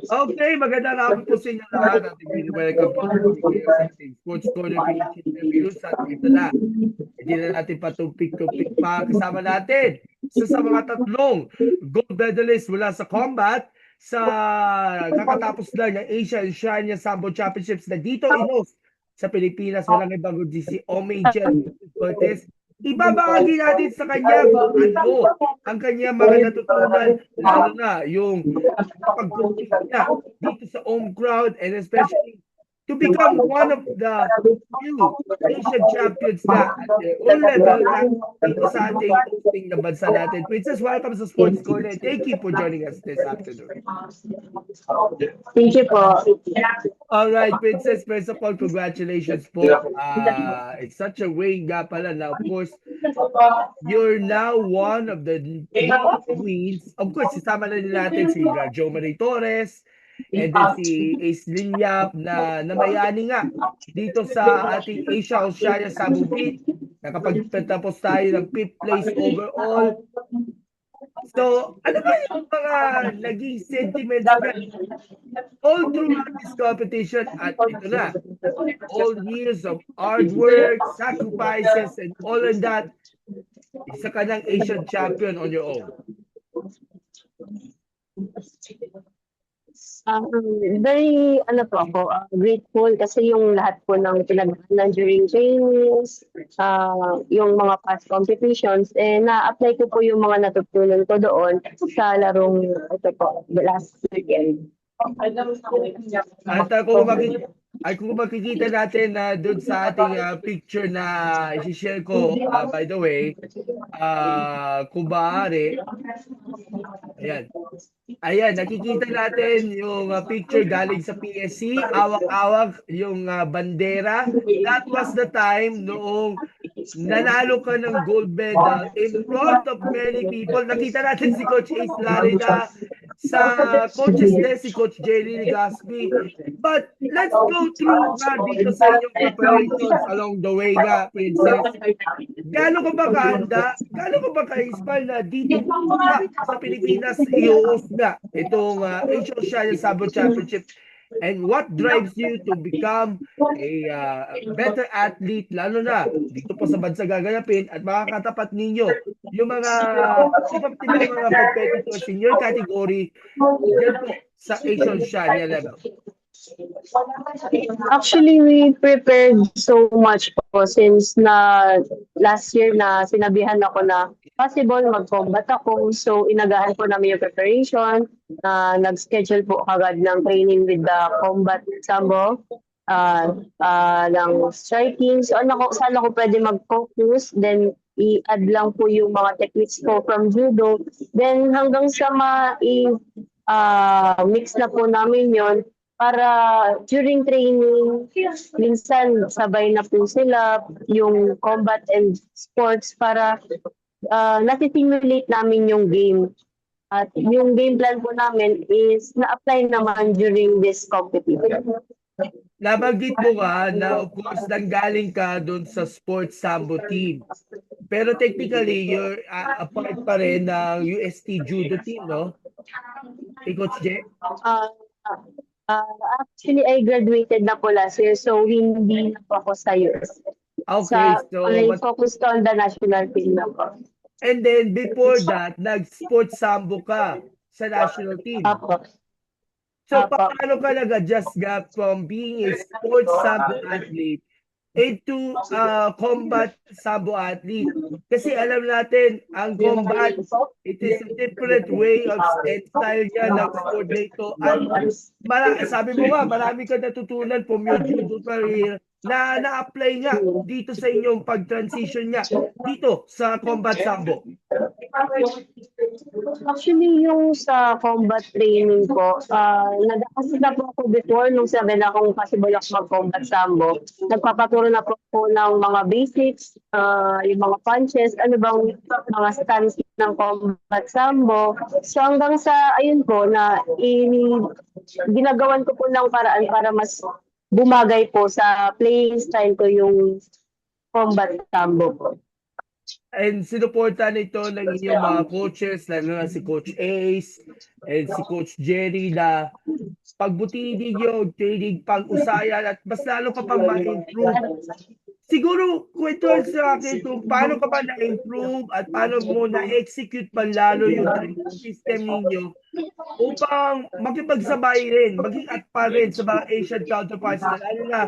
Okay, magandang hapon po sa inyo lahat at welcome po sa ating Sports Corner Philippine Interviews at ito na, hindi na natin patumpik-tumpik pa kasama natin sa mga tatlong gold medalist mula sa combat sa kakatapos lang ng Asia and Oceania Sambo Championships na dito inos sa Pilipinas. Walang ibang kundi si Omeijel Cortez. Ibabahagi natin sa kanya kung ano ang kanyang mga natutunan, lalo na yung pag-compete niya dito sa home crowd and especially to become one of the few Asian champions na at the all level na dito sa ating hosting na bansa natin. Princess, welcome sa Sports Corner. Thank you for joining us this afternoon. Thank you po. All right, Princess, first of all, congratulations po. It's such a way nga pala. Now, of course, you're now one of the queens. Of course, isama na din natin si Jo Marie Torres, and then si Ace Linyap na namayani nga dito sa ating Asia Oceania Sabu Beat. Nakapagtatapos tayo ng 5th place overall. So, ano ba yung mga naging sentiments na all throughout this competition at ito na, all years of hard work, sacrifices, and all of that, isa ka ng Asian champion on your own. Very, grateful kasi yung lahat po ng pinagdaanan during trainings, yung mga past competitions, na-apply ko po yung mga natutunan ko doon sa larong ito po, the last weekend. At kung makikita natin na doon sa ating picture na i-share ko, by the way, kung maaari, ayan, nakikita natin yung picture galing sa PSC, awak-awak yung bandera. That was the time noong nanalo ka ng gold medal in front of many people. Nakita natin si Coach Ace Larida, sa coaches din si Coach Jerry Legaspi. But let's go through dito sa inyong preparations along the way nga, Princess. Gaano ka ba kahanda? Gaano ka ba ka-inspire na dito sa Pilipinas i-host na itong Asia Oceania Sambo Championship? And what drives you to become a better athlete, lalo na dito po sa bansa gaganapin at makakatapat ninyo yung mga sikat ng mga competitors in your category dyan po sa Asia Oceania level? Actually, we prepared so much po since last year na sinabihan ako na possible mag-combat ako. So, inagahan po namin yung preparation. Nag-schedule po agad ng training with the combat sambo, ng striking. So, saan ako pwede mag-focus. Then, i-add lang po yung mga techniques ko from judo. Then, hanggang sa mix na po namin yon para during training, minsan sabay na po sila yung combat and sports para nasi-simulate namin yung game. At yung game plan po namin is na-apply naman during this competition. Nabanggit mo nga na of course nanggaling ka doon sa sports sambo team. Pero technically, you're a part pa rin ng UST judo team, no? Hey, Coach J? Actually, I graduated na po last year, so hindi na po ako sa US. Okay, I focused on the national team na po. And then, before that, nag-sports sambo ka sa national team. So, paano ka nag-adjust from being a sports sambo athlete into combat sambo athlete? Kasi alam natin, ang combat, it is a different way of style niya ng sport dito. At sabi mo nga, marami ka natutunan from your judo career na na-apply nga dito sa inyong pag-transition niya dito sa combat sambo. Actually, yung sa combat training ko, kasi na po ako before, nung sabi na akong possible ako mag-combat sambo, nagpapaturo na po ako ng mga basics, yung mga punches, ano bang mga stance ng combat sambo. So hanggang sa, ayun po, na ginagawan ko po ng paraan para mas bumagay po sa playing style ko yung combat sambo po. And sinuportahan ito ng inyong mga coaches, lalo na si Coach Ace and si Coach Jerry na pagbutihin ninyo, training pang-usayan at mas lalo ka pang ma-improve. Siguro kwentuhan sa akin kung paano ka ba na-improve at paano mo na-execute pa lalo yung training system ninyo upang makipagsabay rin, maging at pa rin sa mga Asian counterparts na lalo na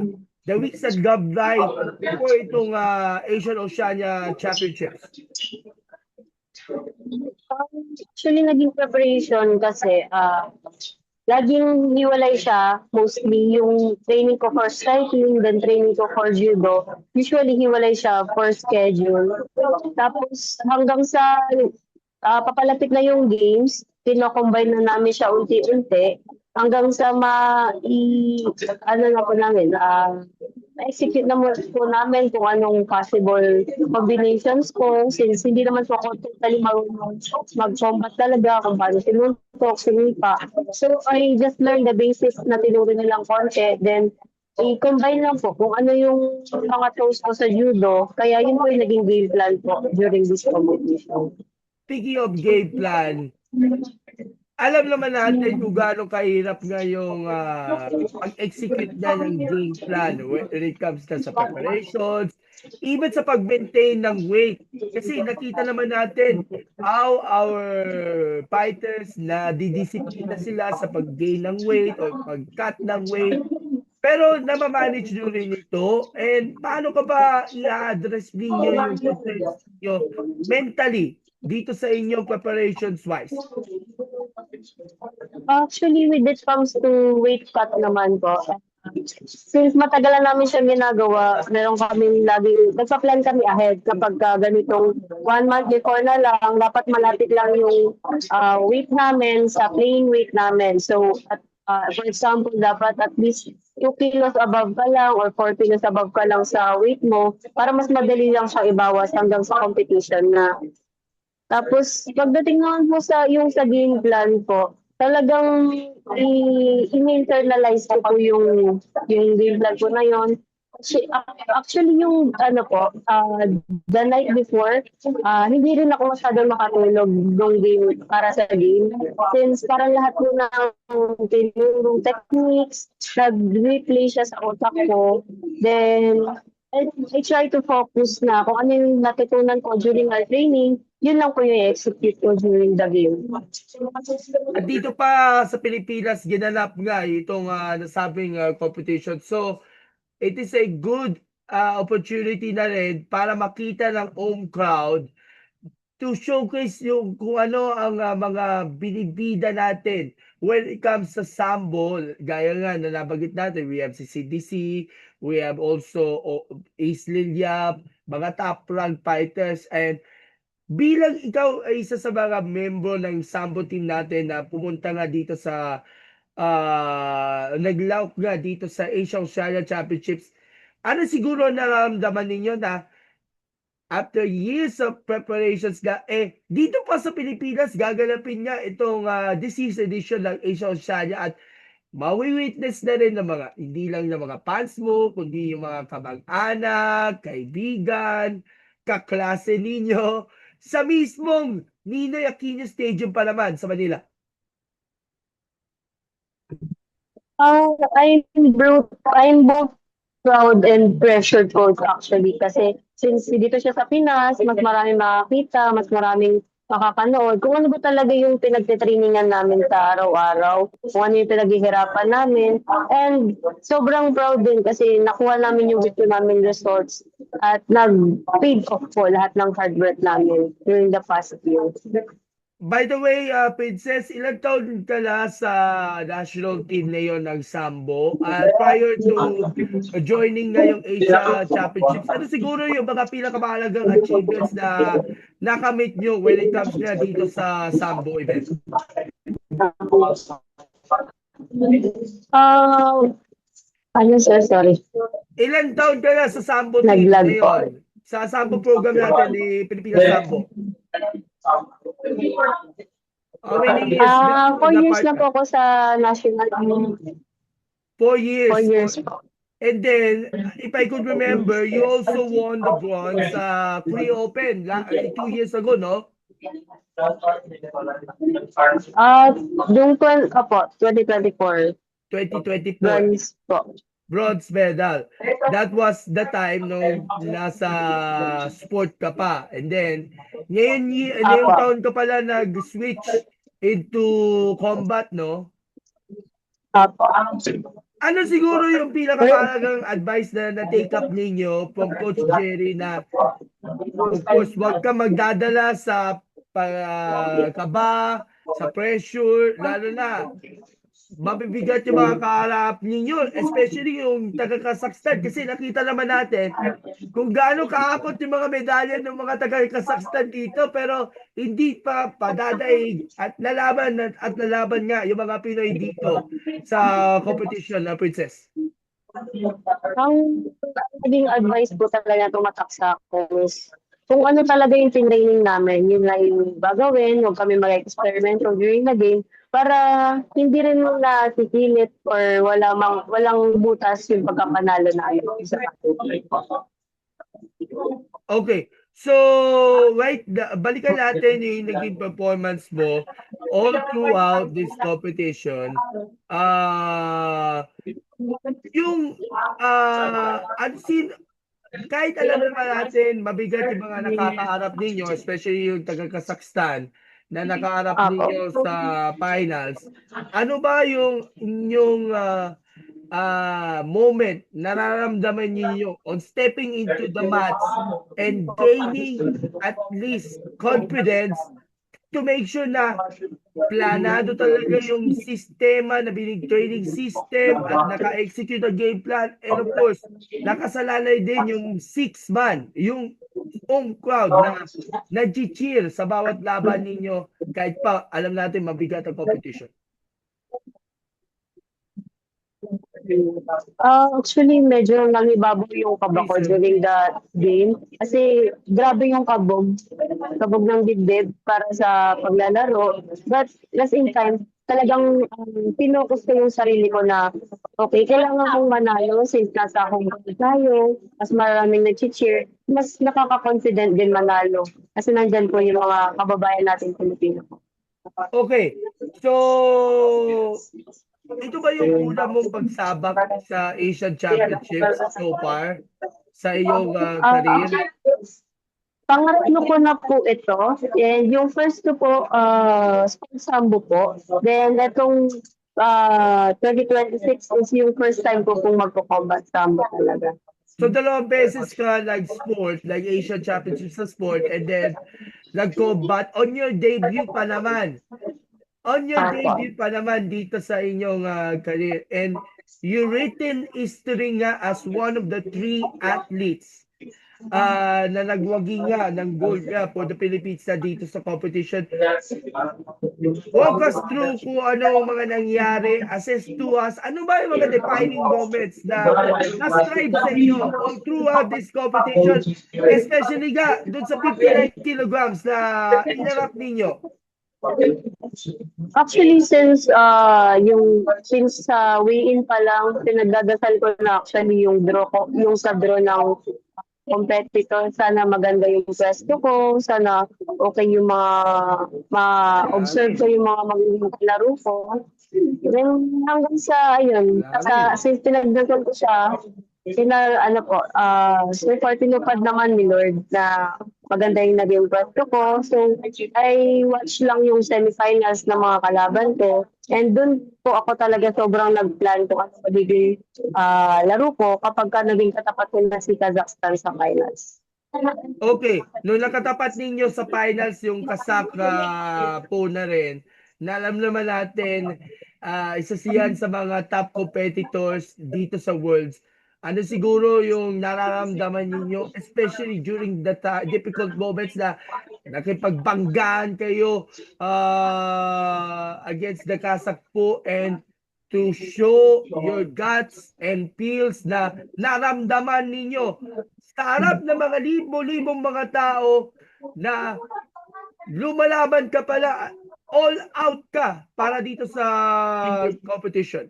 the weeks that gone by before itong Asian Oceania Championships. Actually, naging preparation kasi laging hiwalay siya. Mostly yung training ko for striking, then training ko for judo. Usually, hiwalay siya for schedule. Tapos, hanggang sa papalapit na yung games, pino-combine na namin siya unti-unti hanggang sa ano na po namin, execute na po namin kung anong possible combinations ko since hindi naman po ako totally marunong mag-combat talaga kung paano sinuntok, sinipa. So I just learned the basics na tinuro nilang konti, then i-combine lang po kung ano yung mga tools ko sa judo, kaya yun po yung naging game plan po during this competition. Speaking of game plan, alam naman natin kung gaano kahirap ngayong pag-execute na ng game plan when it comes na sa preparations, even sa pag-maintain ng weight. Kasi nakita naman natin how our fighters na didisiplina sila sa pag-gain ng weight o pag-cut ng weight. Pero namamanage nyo rin ito. And paano ka ba i-address ninyo yung concerns nyo mentally dito sa inyong preparations wise? Actually, when it comes to weight cut naman po, since matagal na namin siya ginagawa, meron kami lagi, nagpa-plan kami ahead kapag ganitong 1 month before na lang, dapat malapit lang yung weight namin sa playing weight namin. So, for example, dapat at least 2 kilos above ka lang or 4 kilos above ka lang sa weight mo para mas madali lang siya ibawas hanggang sa competition na. Tapos, pagdating naman po sa yung sa game plan po, talagang in-internalize ko po yung game plan po na yon. Actually, yung ano po, the night before, hindi rin ako masyadong makatulog ng game para sa game. Since parang lahat po ng tinurong techniques, nag-replay siya sa utak ko. Then, I try to focus na kung ano yung natutunan ko during our training, yun lang po yung execute ko during the game. At dito pa sa Pilipinas, ginanap nga itong nasabing competition. So, it is a good opportunity na rin para makita ng home crowd to showcase yung kung ano ang mga binibida natin when it comes sa sambo. Gaya nga na nabanggit natin, we have si CDC, we have also Ace Lilyap, mga top rank fighters, and bilang ikaw ay isa sa mga membro ng sambo team natin na pumunta nga dito sa naglaok nga dito sa Asian Oceania Championships, ano siguro nararamdaman ninyo na after years of preparations dito pa sa Pilipinas gaganapin nga itong this year's edition ng Asian Oceania at mawi-witness na rin ng mga hindi lang ng mga fans mo kundi yung mga kamag-anak, kaibigan, kaklase ninyo sa mismong Ninoy Aquino Stadium pa naman sa Manila. I'm both proud and pressured po actually kasi since dito siya sa Pinas, mas maraming makakita, mas maraming makakanood. Kung ano ba talaga yung pinagtitrainingan namin sa araw-araw, kung ano yung pinaghihirapan namin. And sobrang proud din kasi nakuha namin yung gusto namin results at nag-paid off po lahat ng hard work namin during the past year. By the way, Princess, ilang taon ka na sa national team na yon ng Sambo? Prior to joining na yung Asia Championships, ano siguro yung mga pinakamahalagang achievements na nakamit nyo when it comes na dito sa Sambo event? Sorry. Ilang taon ka na sa Sambo team na yun? Sa Sambo program natin ni Pilipinas Sambo? How many years? 4 years na po ako sa national team. 4 years. 4 years po. And then, if I could remember, you also won the bronze sa Korea Open 2 years ago, no? Yung 2024, 2024. bronze po. Bronze medal. That was the time nung nasa sport ka pa. And then, ngayong Apo. taon ka pala nag-switch into combat, no? Apo. Ano siguro yung pinakamahalagang advice na na-take up ninyo from Coach Jerry na, of course, wag ka magdadala sa kaba, sa pressure, lalo na mabibigat yung mga kaharap ninyo, especially yung taga-Kazakhstan kasi nakita naman natin kung gaano kaakot yung mga medalya ng mga taga-Kazakhstan dito pero hindi pa padadaig at lalaban nga yung mga Pinoy dito sa competition na Princess. Ang naging advice po talaga na tumatak sa akin is kung ano talaga yung training namin, yun lang yung gagawin, huwag kami mag-experiment during the game para hindi rin nasikilit or walang butas yung pagkapanalo na ayaw sa Okay. So, balikan natin yung naging performance mo all throughout this competition. Yung kahit alam naman natin mabigat yung mga nakakaharap ninyo, especially yung taga-Kazakhstan na nakaharap ninyo sa finals. Ano ba yung inyong moment nararamdaman niyo on stepping into the mats and gaining at least confidence to make sure na planado talaga yung sistema na training system at naka-execute ang game plan and of course nakasalalay din yung 6 man yung home crowd na nag-cheer sa bawat laban ninyo kahit pa alam natin mabigat ang competition. Actually, medyo nangibabaw yung kaba ko during the game. Kasi grabe yung kabog ng dibdib para sa paglalaro. But last in time, talagang pinocus ko yung sarili ko na okay, kailangan kong manalo since nasa home court tayo, mas maraming nag-cheer, mas nakaka-confident din manalo. Kasi nandyan po yung mga kababayan natin Pilipino. Okay. So, ito ba yung una mong pagsabak sa Asian Championships so far sa iyong career? Pangatlo ko na po ito. And yung first ko po, sports sambo po. Then itong 2026 is yung first time ko pong magpo-combat sambo talaga. So, 2 beses ka nag-sport, like Asian Championships sa sport, and then nag-combat on your debut pa naman. On your debut pa naman dito sa inyong career. And you written history nga as one of the 3 athletes na nagwagi nga ng gold for the Philippines na dito sa competition. Walk us through kung ano mga nangyari, assess to us, ano ba yung mga defining moments na na-strive sa inyo all throughout this competition, especially nga dun sa 59 kilograms na inarap ninyo. Actually, since sa weigh-in pa lang, pinagdadasal ko na actually yung sa draw ng competitor. Sana maganda yung pwesto ko, sana okay yung ma-observe ko yung mga magiging laro ko. Then hanggang sa, since pinagdasal ko siya, so far tinupad naman ni Lord na maganda yung naging pwesto ko. So, I watch lang yung semifinals ng mga kalaban ko. And dun po ako talaga sobrang nag-plan ko ano magiging laro ko kapag naging katapat ko na si Kazakhstan sa finals. Okay. Nung nakatapat ninyo sa finals yung Kazakh po na rin, na alam naman natin, isa siyan sa mga top competitors dito sa Worlds. Ano siguro yung nararamdaman ninyo, especially during the difficult moments na nakipagbanggaan kayo against the Kazakh po and to show your guts and feels na naramdaman ninyo sa harap ng mga libo-libong mga tao na lumalaban ka pala, all out ka para dito sa competition.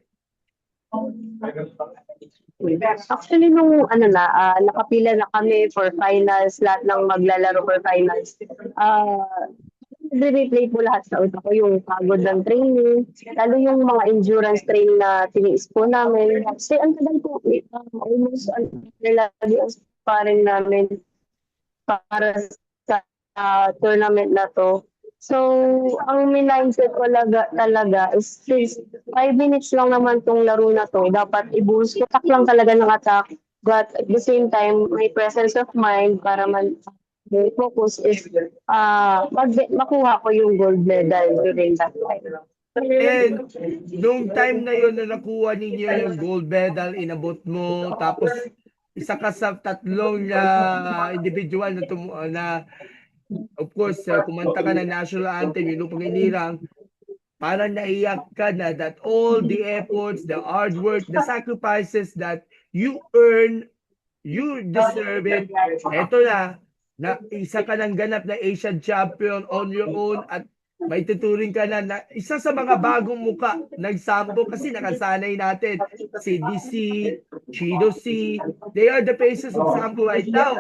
Actually, nung nakapila na kami for finals, lahat ng maglalaro for finals. Nire-replay po lahat sa utak ko yung pagod ng training, lalo yung mga endurance training na tiniis po namin. Kasi ang tagal po, almost lagi ang sparring namin para sa tournament na to. So, ang mindset ko talaga is since 5 minutes lang naman tong laro na to, dapat i-boost ko tak lang talaga ng attack. But at the same time, may presence of mind para the focus is makuha ko yung gold medal during that time. And nung time na yun na nakuha ninyo yung gold medal, inabot mo, tapos isa ka sa tatlong individual na of course, kumanta ka ng national anthem, yung Lupang Inirang, parang naiyak ka na that all the efforts, the hard work, the sacrifices that you earn, you deserve it. Eto na isa ka ng ganap na Asian champion on your own at may tuturing ka na isa sa mga bagong muka ng Sambo kasi nakasanay natin si DC, Chido C, they are the faces of Sambo right now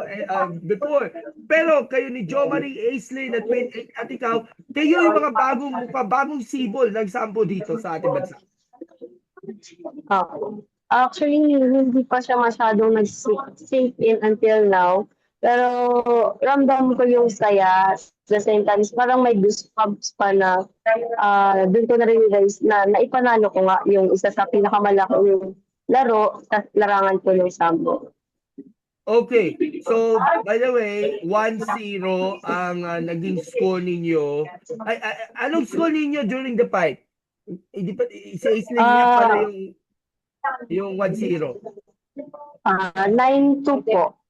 before. Pero kayo ni Jo Marie Aisley na 28 at ikaw, kayo yung mga bagong muka, bagong sibol ng Sambo dito sa ating bansa. Actually, hindi pa siya masyadong nag-sink in until now. Pero ramdam ko yung saya. At the same time, parang may goosebumps pa na doon ko na-realize na naipanalo ko nga yung isa sa pinakamalaking laro sa larangan ko ng Sambo. Okay. So, by the way, 1-0 ang naging score ninyo. Anong score ninyo during the fight? Isa-isling niya para yung 1-0. 9-2 po.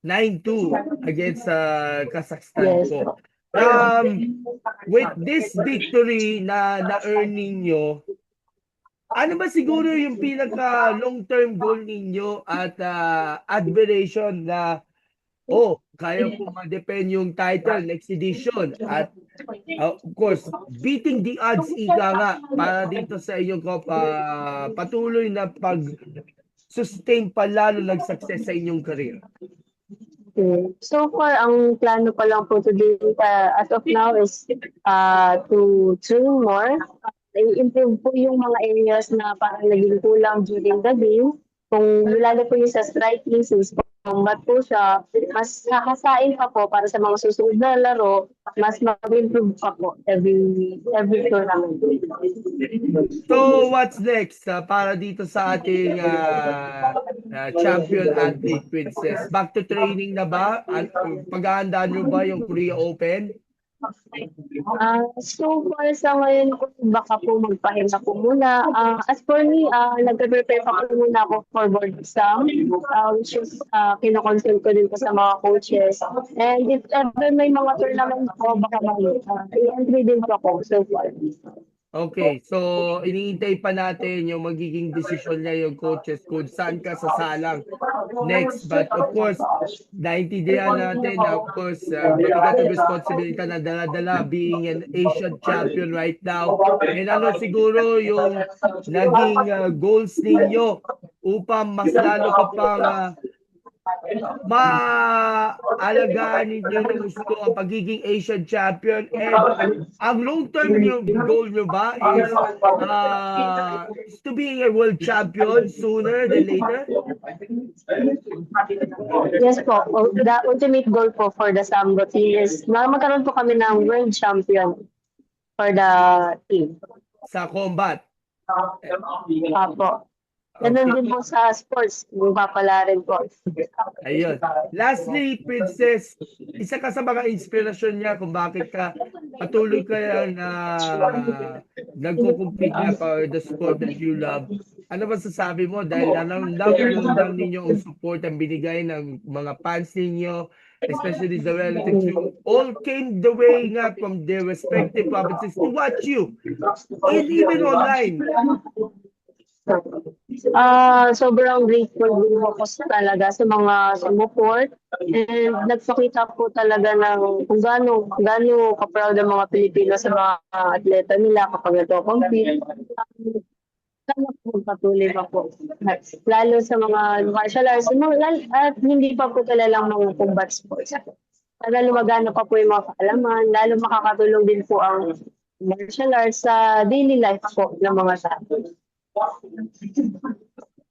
9-2 against Kazakhstan Yes. po. With this victory na na-earn ninyo, ano ba siguro yung pinaka long-term goal ninyo at admiration na kaya po ma-defend yung title next edition at of course, beating the odds ika nga para dito sa inyong patuloy na pag-sustain pa lalo nag-success sa inyong career? So far, ang plano pa lang po today as of now is to train more. I-improve po yung mga areas na parang naging kulang during the game. Kung lalo po yung sa striking, since combat po siya, mas hahasain pa po para sa mga susunod na laro, mas mag-improve pa po every tournament. So, what's next para dito sa ating champion athlete princess? Back to training na ba? Pag-aandaan nyo ba yung Korea Open? So far sa ngayon po, baka po magpahinga po muna. As for me, nagpe-prepare pa po muna ako for board exam, which is kinoconsult ko din po sa mga coaches. And if ever may mga tournament po, baka i-entry din po ako so far. Okay, so iniintay pa natin yung magiging desisyon niya yung coaches kung saan ka sasalang next. But of course, naintindihan natin na of course, mabigat ang responsibility na dala-dala being an Asian champion right now. And ano siguro yung naging goals ninyo upang mas lalo ka pang maalagaan ninyo ng gusto ang pagiging Asian champion, and ang long-term goal nyo ba is to being a world champion sooner than later? Yes po. The ultimate goal po for the Sambo team is na magkaroon po kami ng world champion for the team. Sa combat? Apo. Ganun din po sa sports, yung papala rin po. Ayun. Lastly, Princess, isa ka sa mga inspirasyon niya kung bakit ka patuloy ka na nagko-compete na for the sport that you love. Ano ba sasabi mo? Dahil naramdaman ninyo ang support ang binigay ng mga fans ninyo, especially the relatives who all came the way nga from their respective provinces to watch you. And even online. Sobrang grateful din ako talaga sa mga support, and nagpakita po talaga ng kung gaano ka-proud ang mga Pilipino sa mga atleta nila kapag nagko-compete. Sana po magpapatuloy pa po. Lalo sa mga martial arts, at hindi pa po kilalang mga combat sports. Para lumagana pa po yung mga kaalaman, lalo makakatulong din po ang martial arts sa daily life po ng mga tao.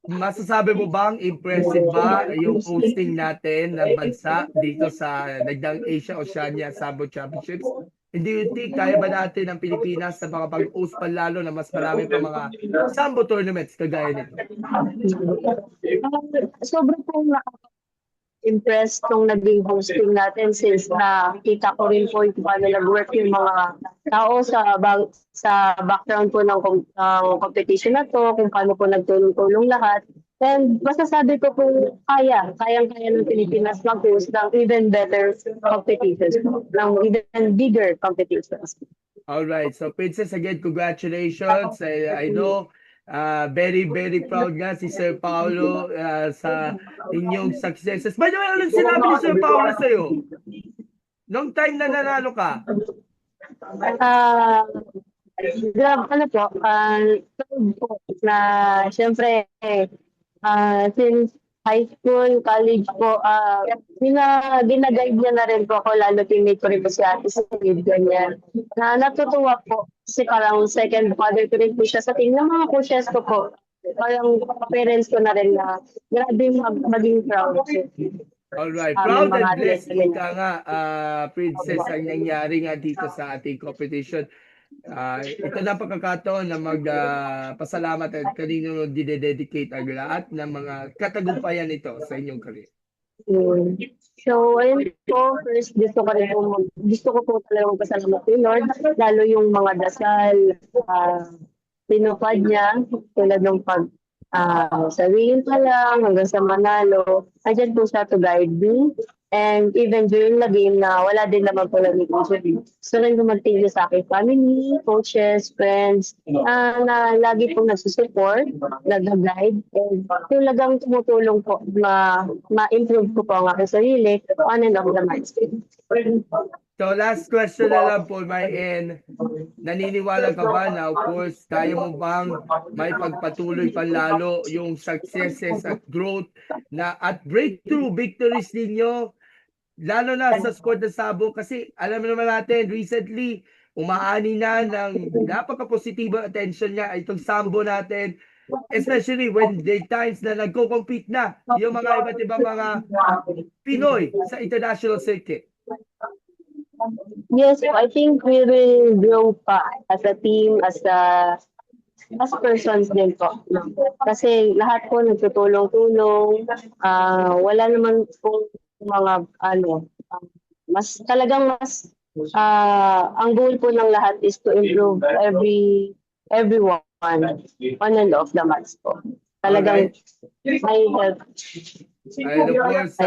Masasabi mo bang impressive ba yung hosting natin ng bansa dito sa Nagdang Asia Oceania Sambo Championships? And do you think kaya ba natin ng Pilipinas na makapag-host pa lalo na mas marami pa mga Sambo tournaments kagaya nito? Sobrang po impressed nung naging hosting natin since nakita ko rin po kung paano nag-work yung mga tao sa background po ng competition na to, kung paano po nagtulong-tulong lahat. And masasabi ko po kayang-kaya ng Pilipinas mag-host ng even better competitions, ng even bigger competitions. Alright, so Princess, again, congratulations. I know very, very proud nga si Sir Paolo sa inyong successes. By the way, anong sinabi ni Sir Paolo sa'yo? Nung time na nanalo ka? Ano po, na syempre, since high school, college po, ginaguide niya na rin po ako, lalo teammate ko rin po si Ate Sigrid, ganyan. Natutuwa po, kasi parang second father ko rin po siya sa team ng mga coaches ko po. Parang parents ko na rin na grabe maging proud. Alright, proud and blessed ka nga, Princess, ang nangyari nga dito sa ating competition. Ito na pagkakataon na magpasalamat at kanino dinededicate ang lahat ng mga katagumpayan nito sa inyong career. So, ayun po, first gusto ko po talaga magpasalamat kay Lord, lalo yung mga dasal, pinupad niya, tulad ng sabihin pa lang hanggang sa manalo, andyan po siya to guide me. And even during the game na wala din naman po naging injury. So rin mag-thank sa aking family, coaches, friends, na lagi pong nagsusupport, nag-guide, and talagang tumutulong po ma-improve ko po ang aking sarili on and off the match. So last question na lang po, my end. Naniniwala ka ba na, of course, kaya mo bang may pagpatuloy pa lalo yung successes at growth na at breakthrough victories ninyo, lalo na sa squad ng Sabo? Kasi alam naman natin, recently, umaani na ng napaka-positibong attention niya itong Sambo natin, especially when the times na nagko-compete na yung mga iba't ibang mga Pinoy sa international circuit. Yes, I think we will grow pa as a team, as persons din po. Kasi lahat po nagtutulong-tulong. Wala naman po mga mas ang goal po ng lahat is to improve everyone on and off the match po. Talagang may help. And of course,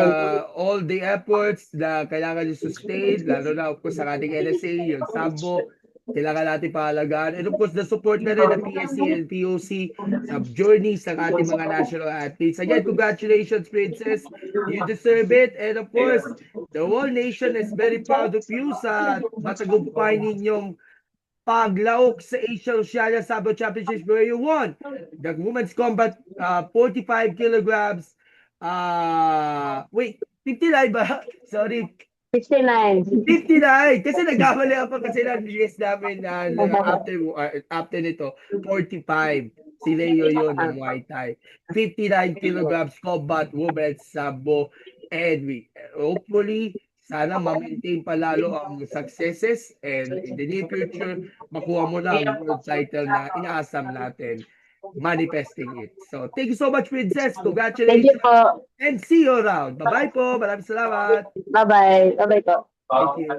all the efforts na kailangan nyo sustain, lalo na of course sa ating NSA, yung Sambo, kailangan natin pahalagaan. And of course, the support na rin ng PSC and POC sa journeys ng ating mga national athletes. Again, congratulations, Princess. You deserve it. And of course, the whole nation is very proud of you sa matagumpay ninyong paglaok sa Asia Oceania Sambo Championships where you won the women's combat 45 kilograms. 59 ba? Sorry. 59. 59. Kasi nagkamali ako kasi na-release namin after nito, 45. Si Leo yun ng Muay Thai. 59 kilograms combat women's Sambo. And hopefully, sana ma-maintain pa lalo ang successes and in the near future, makuha mo na ang world title na inaasam natin. Manifesting it. So, thank you so much, Princess. Congratulations. Thank you po. And see you around. Bye-bye po. Maraming salamat. Bye-bye. Bye-bye po. Thank you.